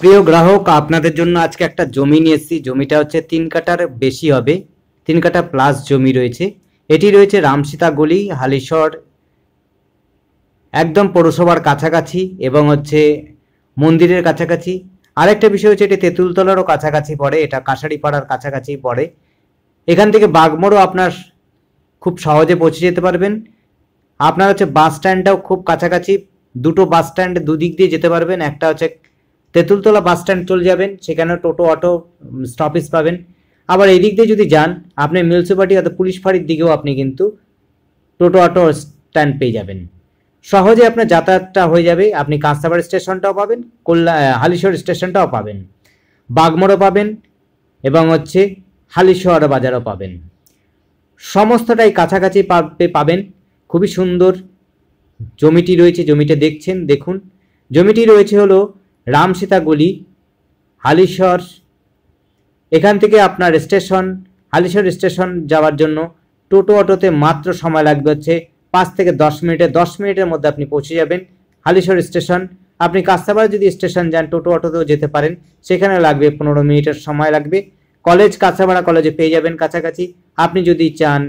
প্রিয় গ্রাহক, আপনাদের জন্য আজকে একটা জমি নিয়ে এসেছি। জমিটা হচ্ছে 3 কাঠার বেশি হবে, 3 কাঠা প্লাস জমি রয়েছে। এটি রয়েছে রামসীতা গলি, হালিশহর, একদম পৌরসভার কাছাকাছি এবং হচ্ছে মন্দিরের কাছাকাছি। আরেকটা বিষয় হচ্ছে এটি তেঁতুলতলারও কাছাকাছি পড়ে, এটা কাছারিপাড়ার কাছাকাছি পড়ে। এখান থেকে বাগমোড়ও আপনার খুব সহজে পৌঁছে যেতে পারবেন। আপনার হচ্ছে বাস স্ট্যান্ডটাও খুব কাছাকাছি, দুটো বাস স্ট্যান্ড দুদিক দিয়ে যেতে পারবেন। একটা হচ্ছে তেঁতুলতলা বাস স্ট্যান্ড চলে যাবেন, সেখানে টোটো অটো স্টপেজ পাবেন। আবার এই দিক দিয়ে যদি যান, আপনি মিউনিসিপালিটি অর্থাৎ পুলিশ ফাঁড়ির দিকেও আপনি কিন্তু টোটো অটো স্ট্যান্ড পেয়ে যাবেন। সহজে আপনার যাতায়াতটা হয়ে যাবে। আপনি কাস্তাবাড়ি স্টেশনটাও পাবেন, হালিশহর স্টেশনটাও পাবেন, বাগমোড়ও পাবেন এবং হচ্ছে হালিশহর বাজারও পাবেন। সমস্তটাই কাছাকাছি পাবেন। খুবই সুন্দর জমিটি রয়েছে। জমিটা দেখছেন, দেখুন। জমিটি রয়েছে হলো রামসীতা গলি, হালিশহর। এখান থেকে আপনার স্টেশন, হালিশহর স্টেশন যাওয়ার জন্য টোটো অটোতে মাত্র সময় লাগবে হচ্ছে 5 থেকে 10 মিনিটে। 10 মিনিটের মধ্যে আপনি পৌঁছে যাবেন হালিশহর স্টেশন। আপনি কাস্তাবাড়ি যদি স্টেশন যান, টোটো অটোতেও যেতে পারেন, সেখানে লাগবে 15 মিনিটের সময় লাগবে। কলেজ কাঁচাপাড়া কলেজে পেয়ে যাবেন কাছাকাছি। আপনি যদি চান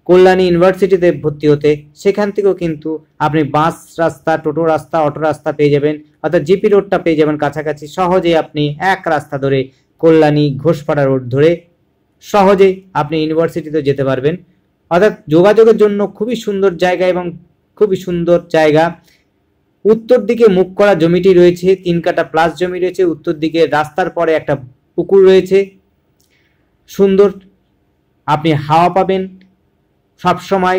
কল্যাণী ইউনিভার্সিটিতে ভর্তি হতে, সেখান থেকেও কিন্তু আপনি বাস রাস্তা, টোটো রাস্তা, অটো রাস্তা পেয়ে যাবেন, অর্থাৎ জিপি রোডটা পেয়ে যাবেন কাছাকাছি। সহজেই আপনি এক রাস্তা ধরে কল্যাণী ঘোষপাড়া রোড ধরে সহজেই আপনি ইউনিভার্সিটিতে যেতে পারবেন। অর্থাৎ যোগাযোগের জন্য খুবই সুন্দর জায়গা এবং খুবই সুন্দর জায়গা। উত্তর দিকে মুখ করা জমিটি রয়েছে, 3 কাঠা প্লাস জমি রয়েছে। উত্তর দিকে রাস্তার পরে একটা পুকুর রয়েছে, সুন্দর। আপনি হাওয়া পাবেন সব সময়।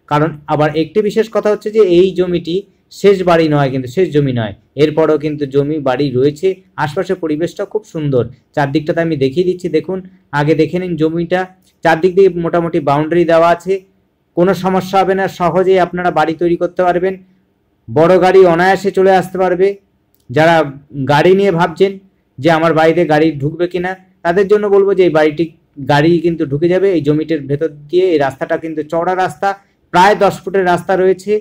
কারণ আবার একটি বিশেষ কথা হচ্ছে যে এই জমিটি শেষ বাড়ি নয়, কিন্তু শেষ জমি নয়, এরপরও কিন্তু জমি বাড়ি রয়েছে। আশপাশের পরিবেশটা খুব সুন্দর। চারদিকটাতে আমি দেখিয়ে দিচ্ছি, দেখুন। আগে দেখে নিন জমিটা। চারদিক দিয়ে মোটামুটি বাউন্ডারি দেওয়া আছে, কোনো সমস্যা হবে না। সহজেই আপনারা বাড়ি তৈরি করতে পারবেন। বড় গাড়ি অনায়াসে চলে আসতে পারবে। যারা গাড়ি নিয়ে ভাবছেন যে আমার বাড়িতে গাড়ি ঢুকবে কিনা, তাদের জন্য বলবো যে এই বাড়িটি গাড়ি কিন্তু ঢুকে যাবে এই জমিটির ভেতর দিয়ে। এই রাস্তাটা কিন্তু চওড়া রাস্তা, প্রায় 10 ফুটের রাস্তা রয়েছে।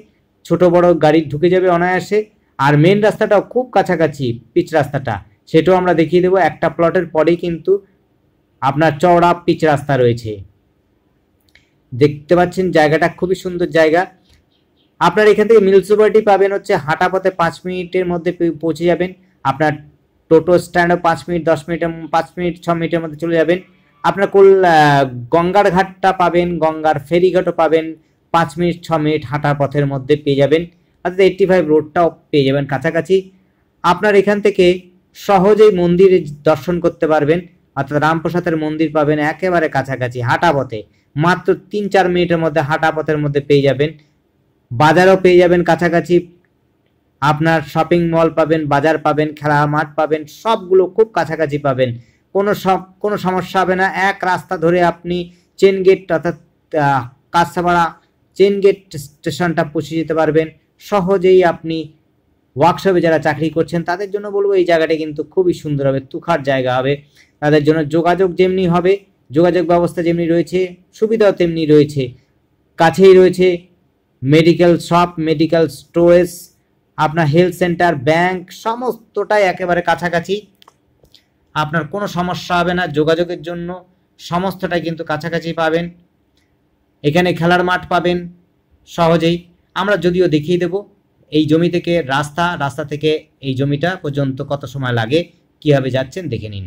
ছোট বড় গাড়ি ঢুকে যাবে অনায়াসে। আর মেন রাস্তাটাও খুব কাছাকাছি, পিচ রাস্তাটা, সেটাও আমরা দেখিয়ে দেবো। একটা প্লটের পরেই কিন্তু আপনার চওড়া পিচ রাস্তা রয়েছে। দেখতে পাচ্ছেন জায়গাটা খুবই সুন্দর জায়গা। আপনার এখান থেকে মিউনিসিপালিটি পাবেন হচ্ছে হাঁটা পথে 5 মিনিটের মধ্যে পৌঁছে যাবেন। আপনার টোটো স্ট্যান্ডও 5 মিনিট, 10 মিনিটের 5 মিনিট 6 মিনিটের মধ্যে চলে যাবেন। আপনার গঙ্গার ঘাটটা পাবেন, গঙ্গার ফেরিঘাটও পাবেন 5 মিনিট 6 মিনিট হাঁটা পথের মধ্যে পেয়ে যাবেন। অর্থাৎ 85 রোডটাও পেয়ে যাবেন কাছাকাছি। আপনার এখান থেকে সহজেই মন্দির দর্শন করতে পারবেন, অর্থাৎ রামপ্রসাদের মন্দির পাবেন একেবারে কাছাকাছি হাঁটা পথে। মাত্র 3-4 মিনিটের মধ্যে হাঁটা পথের মধ্যে পেয়ে যাবেন। বাজারও পেয়ে যাবেন কাছাকাছি। আপনার শপিং মল পাবেন, বাজার পাবেন, খেলা মাঠ পাবেন, সবগুলো খুব কাছাকাছি পাবেন। কোনো সমস্যা হবে না। এক রাস্তা ধরে আপনি চেন গেট অর্থাৎ কাঁচরাপাড়া চেন গেট স্টেশনটা পৌঁছে যেতে পারবেন সহজেই। আপনি ওয়ার্কশপে যারা চাকরি করছেন তাদের জন্য বলবো এই জায়গাটা কিন্তু খুবই সুন্দর হবে, তুখার জায়গা হবে তাদের জন্য। যোগাযোগ যেমনি হবে, যোগাযোগ ব্যবস্থা যেমনি রয়েছে, সুবিধাও তেমনি রয়েছে। কাছেই রয়েছে মেডিকেল শপ, মেডিকেল স্টোরেজ, আপনার হেলথ সেন্টার, ব্যাংক, সমস্তটাই একেবারে কাছাকাছি। আপনার কোনো সমস্যা হবে না যোগাযোগের জন্য, সমস্তটাই কিন্তু কাছাকাছি পাবেন। এখানে খেলার মাঠ পাবেন সহজেই। আমরা যদিও দেখিয়ে দেব এই জমি থেকে রাস্তা থেকে এই জমিটা পর্যন্ত কত সময় লাগে, কীভাবে যাচ্ছেন দেখে নিন।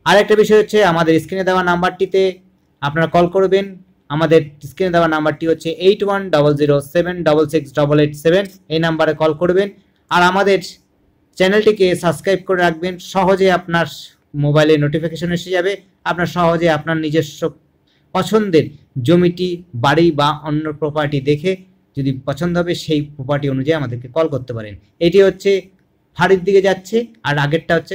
আরেকটা বিষয় হচ্ছে আমাদের স্ক্রিনে দেওয়া নাম্বারটিতে আপনারা কল করবেন। আমাদের স্ক্রিনে দেওয়া নাম্বারটি হচ্ছে 8100766887। এই নাম্বারে কল করবেন। আর আমাদের চ্যানেলটিকে সাবস্ক্রাইব করে রাখবেন। সহজে আপনার মোবাইলে নোটিফিকেশন এসে যাবে। আপনার সহজে আপনার নিজস্ব পছন্দের জমিটি, বাড়ি বা অন্য প্রপার্টি দেখে যদি পছন্দ হবে সেই প্রপার্টি অনুযায়ী আমাদেরকে কল করতে পারেন। এটি হচ্ছে ফাঁড়ির দিকে যাচ্ছে, আর আগেরটা হচ্ছে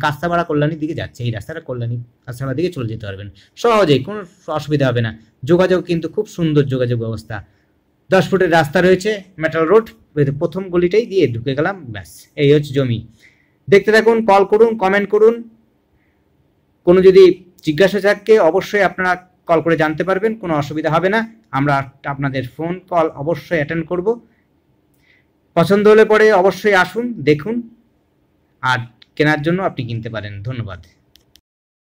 কাঁচরাপাড়া কল্যাণীর দিকে যাচ্ছে। এই রাস্তাটা কল্যাণী কাঁচরাপাড়া দিকে চলে যেতে পারবেন সহজেই, কোনো অসুবিধা হবে না। যোগাযোগ কিন্তু খুব সুন্দর যোগাযোগ ব্যবস্থা। 10 ফুটের রাস্তা রয়েছে, মেটাল রোড, প্রথম গলিটাই দিয়ে ঢুকে গেলাম, ব্যাস। এই হচ্ছে জমি। দেখতে থাকুন, কল করুন, কমেন্ট করুন। কোনো যদি জিজ্ঞাসা থাকে অবশ্যই আপনারা কল করে জানতে পারবেন, কোনো অসুবিধা হবে না। আমরা আপনাদের ফোন কল অবশ্যই অ্যাটেন্ড করব। পছন্দ হলে পরে অবশ্যই আসুন, দেখুন। আর কেনার জন্য আপনি কিনতে পারেন। ধন্যবাদ।